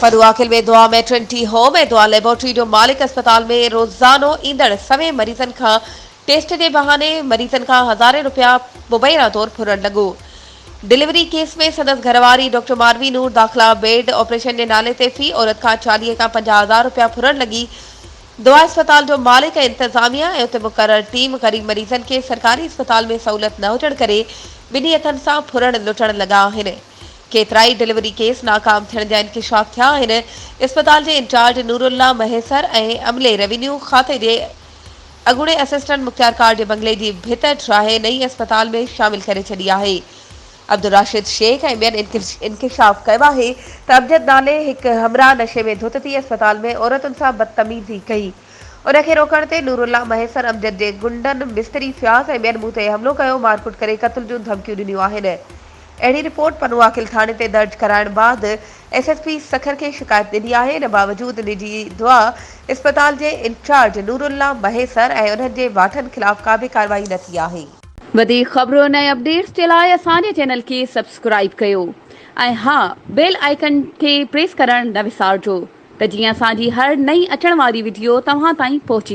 परुआकिल में दुआ maternity home ऐं दुआ लेबोरेटरी जो मालिक अस्पताल में रोज़ानो ईंदड़ सवे मरीज़नि खां टेस्ट के बहाने मरीज़नि खां हज़ारे रुपया मुबैना तौर फुरण लॻो। डिलीवरी केस में संदसि घरवारी डॉक्टर मारवी नूर दाख़िला बेड ऑपरेशन के नाले ते फी औरत खां 40 खां 50,000 रुपया फुरण लगी। दुआ अस्पताल जो मालिक ऐं इंतजामिया ऐं उते मुक़रर टीम ग़रीब मरीज़नि के सरकारी अस्पताल में सहूलियत न हुजण करे ॿिन्ही हथनि सां फुरण लुटण लॻा आहिनि। केतिराई डिलीवरी केस नाकाम थियण जा इंकिशाफ थिया आहिनि। अस्पताल के इंचार्ज नूरुल्ला महेसर ऐं अमले रेवेन्यू खाते जे अॻूणे असिस्टेंट मुख्तियार कार जे बंगले जी भित ठाहे नई अस्पताल में शामिल करे छॾी आहे। अब्दुल राशिद शेख ऐं ॿियनि इंकिशाफ कयो आहे त अमजद नाले हिकु हमराह नशे में धुत थी अस्पताल में औरतुनि सां बदतमीज़ी कई। उनखे रोकण ते नूरुल्ला महेसर अमजद जे गुंडनि मिस्त्री फ्याज़ ऐं ॿियनि मूं ते हमलो कयो, मारकुट करे क़त्ल जूं धमकियूं ॾिनियूं आहिनि। अहिड़ी रिपोर्ट पनुआकिल थाणे ते दर्ज कराइण बाद एसएसपी सखर के शिकायत ॾिनी आहे। इन बावजूद निजी दुआ अस्पताल जे इंचार्ज नूरुल्ला महेसर ऐं उन्हनि जे वाठनि खिलाफ़ का बि कार्रवाई न थी आहे। वधीक ख़बरुनि ऐं अपडेट्स जे लाइ असांजे चैनल खे सब्सक्राइब कयो ऐं हा बेल आइकन खे प्रेस करणु न विसारिजो त जीअं असांजी हर नई अचण वारी वीडियो तव्हां ताईं पहुची